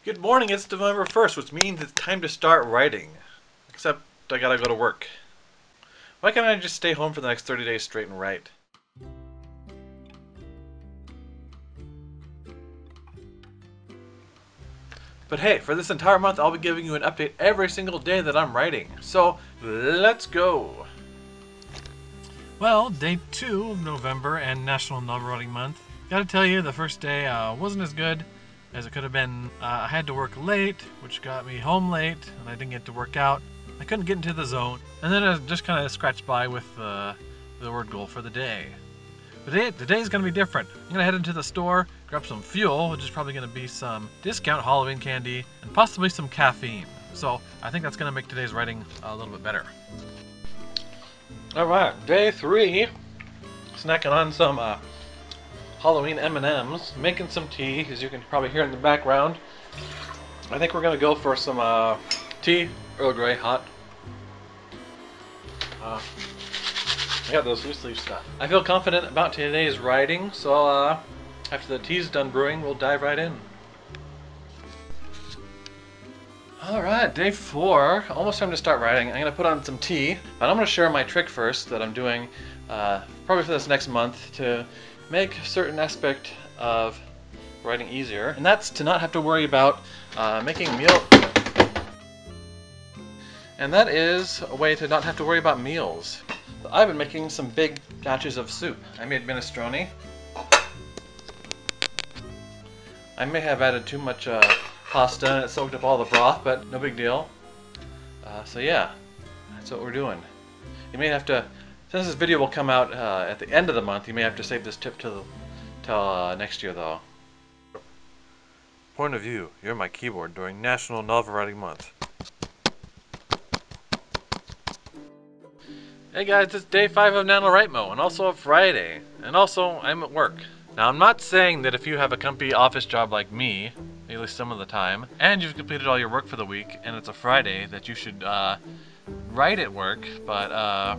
Good morning, it's November 1st, which means it's time to start writing. Except I gotta go to work. Why can't I just stay home for the next 30 days straight and write? But hey, for this entire month I'll be giving you an update every single day that I'm writing. So, let's go! Well, day 2 of November and National NaNoWriMo Month. Gotta tell you, the first day wasn't as good as it could have been. I had to work late, which got me home late, and I didn't get to work out. I couldn't get into the zone, and then I just kind of scratched by with the word goal for the day. But today's gonna be different. I'm gonna head into the store, grab some fuel, which is probably gonna be some discount Halloween candy, and possibly some caffeine. So I think that's gonna make today's writing a little bit better. Alright, day 3. Snacking on some Halloween M&Ms, making some tea, as you can probably hear in the background. I think we're gonna go for some tea, Earl Grey, hot. I got those loose leaf stuff. I feel confident about today's writing, so after the tea's done brewing, we'll dive right in. Alright, day 4. Almost time to start writing. I'm gonna put on some tea, but I'm gonna share my trick first that I'm doing probably for this next month to make a certain aspect of writing easier, and that's to not have to worry about making meal. And that is a way to not have to worry about meals. I've been making some big batches of soup. I made minestrone. I may have added too much pasta and it soaked up all the broth, but no big deal. So yeah, that's what we're doing. You may have to, since this video will come out at the end of the month, you may have to save this tip till next year though. Point of view, you're my keyboard during National NaNoWriMo Month. Hey guys, it's day 5 of NaNoWriMo, and also a Friday, and also I'm at work. Now I'm not saying that if you have a comfy office job like me, at least some of the time, and you've completed all your work for the week, and it's a Friday, that you should write at work, but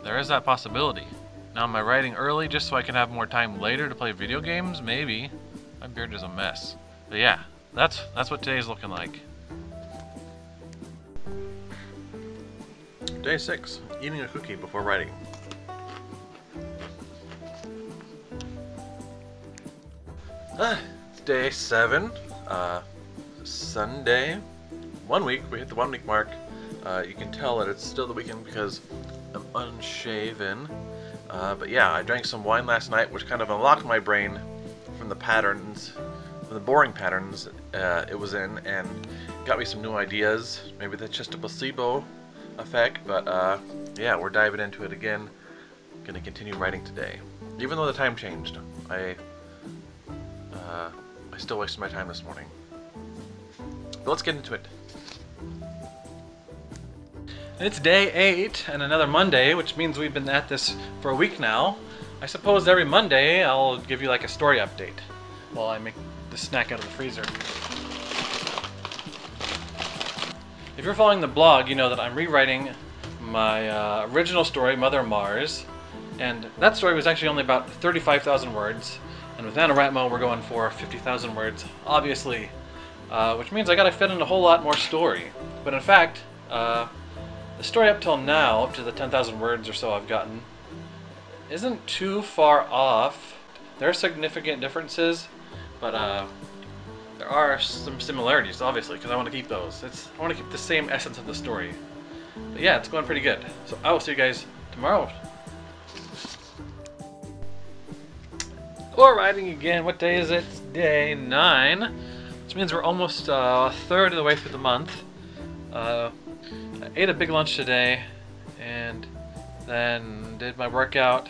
there is that possibility. Now am I writing early just so I can have more time later to play video games? Maybe. My beard is a mess. But yeah, that's what today's looking like. Day 6, eating a cookie before writing. It's day 7, Sunday. 1 week, we hit the 1 week mark. You can tell that it's still the weekend because I'm unshaven. But yeah, I drank some wine last night, which kind of unlocked my brain from the patterns, from the boring patterns it was in, and got me some new ideas. Maybe that's just a placebo effect, but yeah, we're diving into it again. Gonna continue writing today, even though the time changed. I still wasted my time this morning. But let's get into it. It's day 8 and another Monday, which means we've been at this for a week now. I suppose every Monday I'll give you like a story update while I make the snack out of the freezer. If you're following the blog, you know that I'm rewriting my original story, Mother Mars, and that story was actually only about 35,000 words, and with NaNoWriMo we're going for 50,000 words, obviously, which means I gotta fit in a whole lot more story. But in fact, the story up till now, up to the 10,000 words or so I've gotten, isn't too far off. There are significant differences, but there are some similarities, obviously, because I want to keep those. I want to keep the same essence of the story. But yeah, it's going pretty good. So I will see you guys tomorrow. Or writing again. What day is it? It's day 9, which means we're almost a third of the way through the month. I ate a big lunch today, and then did my workout.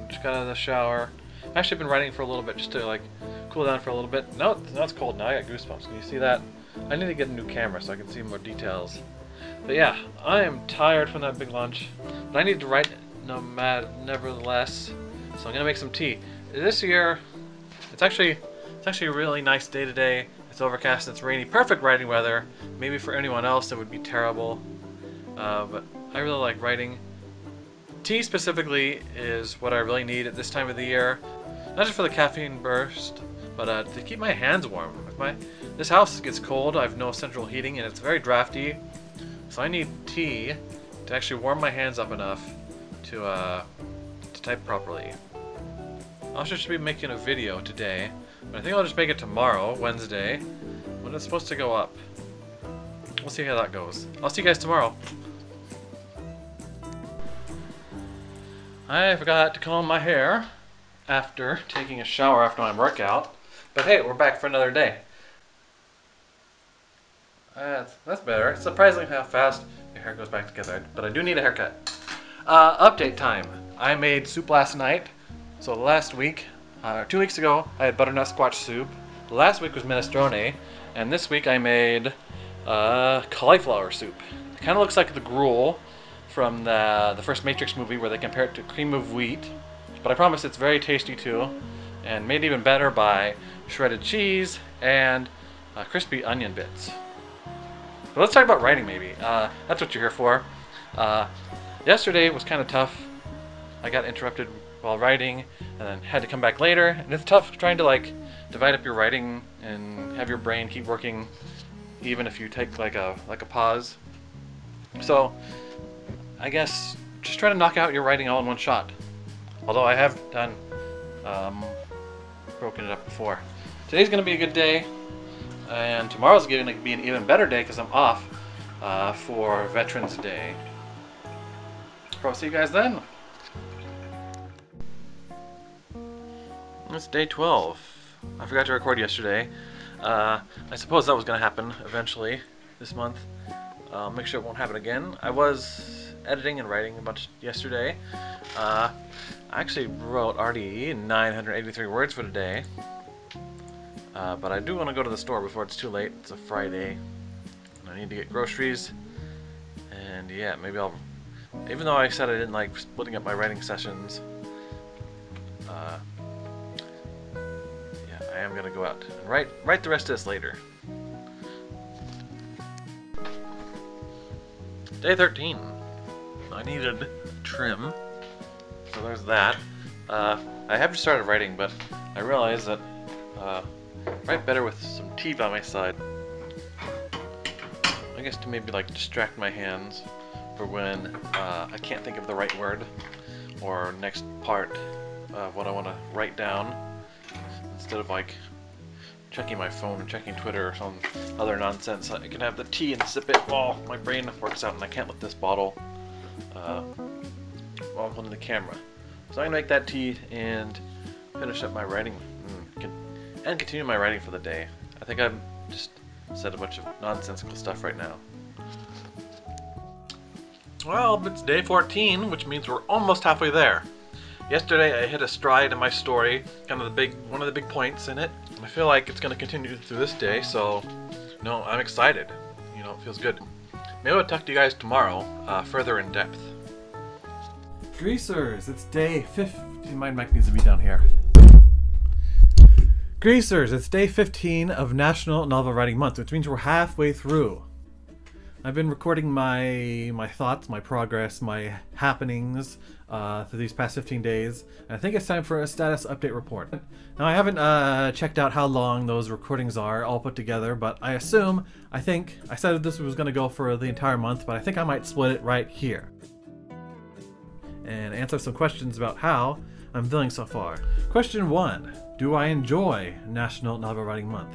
Just got out of the shower. I've actually been writing for a little bit just to like cool down for a little bit. No, it's cold now. I got goosebumps. Can you see that? I need to get a new camera so I can see more details. But yeah, I am tired from that big lunch, but I need to write nevertheless. So I'm gonna make some tea. This year, it's actually a really nice day today. It's overcast, it's rainy, perfect writing weather. Maybe for anyone else it would be terrible, but I really like writing. Tea specifically is what I really need at this time of the year, not just for the caffeine burst, but to keep my hands warm. This house gets cold, I have no central heating, and it's very drafty, so I need tea to actually warm my hands up enough to type properly. I'll just be making a video today, but I think I'll just make it tomorrow, Wednesday, when it's supposed to go up. We'll see how that goes. I'll see you guys tomorrow. I forgot to comb my hair after taking a shower after my workout, but hey, we're back for another day. That's better. It's surprising how fast your hair goes back together, but I do need a haircut. Update time. I made soup last night. So last week, 2 weeks ago, I had butternut squash soup. Last week was minestrone, and this week I made cauliflower soup. It kind of looks like the gruel from the first Matrix movie where they compare it to cream of wheat, but I promise it's very tasty too, and made even better by shredded cheese and crispy onion bits. But let's talk about writing maybe. That's what you're here for. Yesterday was kind of tough. I got interrupted while writing and then had to come back later, and it's tough trying to like divide up your writing and have your brain keep working even if you take like a pause. So I guess just try to knock out your writing all in one shot. Although I have done broken it up before. Today's gonna be a good day, and tomorrow's going to be an even better day because I'm off for Veterans Day. I'll see you guys then. It's day 12. I forgot to record yesterday. I suppose that was going to happen eventually this month. I'll make sure it won't happen again. I was editing and writing a bunch yesterday. I actually wrote already 983 words for today. But I do want to go to the store before it's too late. It's a Friday. And I need to get groceries. And yeah, maybe I'll... Even though I said I didn't like splitting up my writing sessions, I am gonna go out and write the rest of this later. Day 13. I needed trim, so there's that. I have just started writing, but I realized that I write better with some tea by my side. I guess to maybe like distract my hands for when I can't think of the right word or next part of what I want to write down. Instead of like checking my phone or checking Twitter or some other nonsense, I can have the tea and sip it while my brain works out and I can't let this bottle while I'm holding the camera. So I'm going to make that tea and finish up my writing and continue my writing for the day. I think I've just said a bunch of nonsensical stuff right now. Well, it's day 14, which means we're almost halfway there. Yesterday I hit a stride in my story, kind of one of the big points in it. And I feel like it's going to continue through this day, so I'm excited. It feels good. Maybe I'll talk to you guys tomorrow, further in depth. Greasers, it's day 15. My mic needs to be down here. Greasers, it's day 15 of National Novel Writing Month, which means we're halfway through. I've been recording my thoughts, my progress, my happenings through these past 15 days. And I think it's time for a status update report. Now I haven't checked out how long those recordings are all put together, but I think I said this was going to go for the entire month, but I think I might split it right here and answer some questions about how I'm feeling so far. Question 1. Do I enjoy National Novel Writing Month?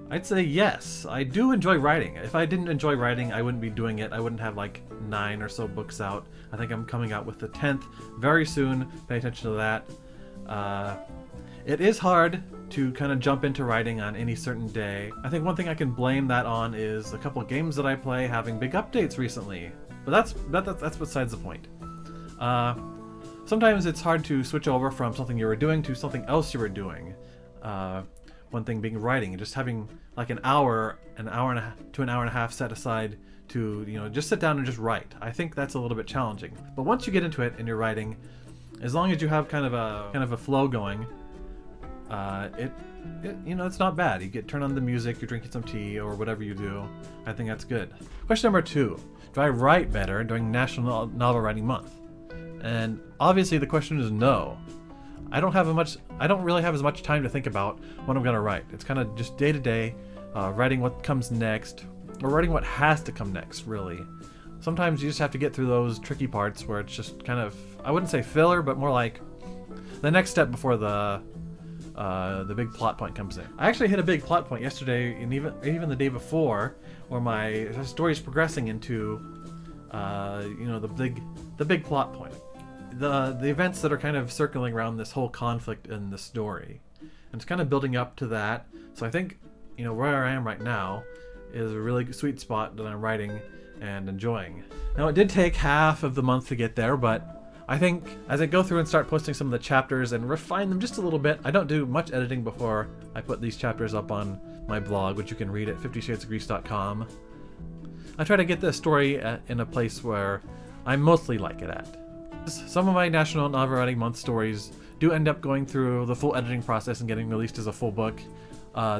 I'd say yes. I do enjoy writing. If I didn't enjoy writing, I wouldn't be doing it. I wouldn't have like 9 or so books out. I think I'm coming out with the 10th very soon. Pay attention to that. It is hard to kind of jump into writing on any certain day. I think one thing I can blame that on is a couple of games that I play having big updates recently. But that's besides the point. Sometimes it's hard to switch over from something you were doing to something else you were doing. One thing being writing, just having like an hour and a half set aside to just sit down and just write. I think that's a little bit challenging. But once you get into it and you're writing, as long as you have kind of a flow going, it's not bad. You turn on the music, you're drinking some tea or whatever you do. I think that's good. Question number 2: do I write better during National Novel Writing Month? And obviously the question is no. I don't really have as much time to think about what I'm gonna write. It's kind of just day to day, writing what comes next, or writing what has to come next, really. Sometimes you just have to get through those tricky parts where it's just kind of, I wouldn't say filler, but more like the next step before the big plot point comes in. I actually hit a big plot point yesterday, and even the day before, where my story is progressing into, you know, the big plot point. The events that are kind of circling around this whole conflict in the story, and it's kind of building up to that. So I think, you know, where I am right now is a really sweet spot that I'm writing and enjoying. Now, it did take half of the month to get there, but I think as I go through and start posting some of the chapters and refine them just a little bit, I don't do much editing before I put these chapters up on my blog, which you can read at 50shadesofgrease.com. I try to get the story in a place where I mostly like it at. Some of my National Novel Writing Month stories do end up going through the full editing process and getting released as a full book.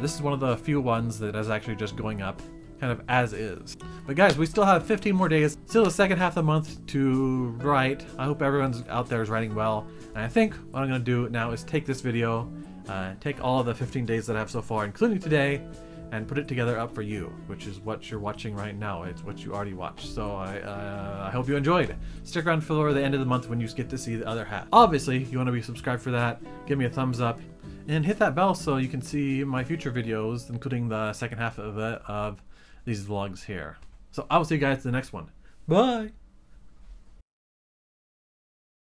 This is one of the few ones that is actually just going up kind of as is. But guys, we still have 15 more days, still the second half of the month to write. I hope everyone's out there is writing well. And I think what I'm going to do now is take this video, take all of the 15 days that I have so far, including today, and put it together up for you, which is what you're watching right now. It's what you already watched. So I hope you enjoyed. Stick around for the end of the month when you get to see the other half. Obviously, you want to be subscribed for that. Give me a thumbs up and hit that bell so you can see my future videos, including the second half of these vlogs here. So I will see you guys in the next one. Bye!